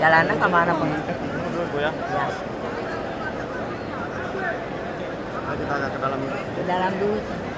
Jalannya kemana Pak? Ya. Ya. Kita agak ke dalam. Ke dalam dulu.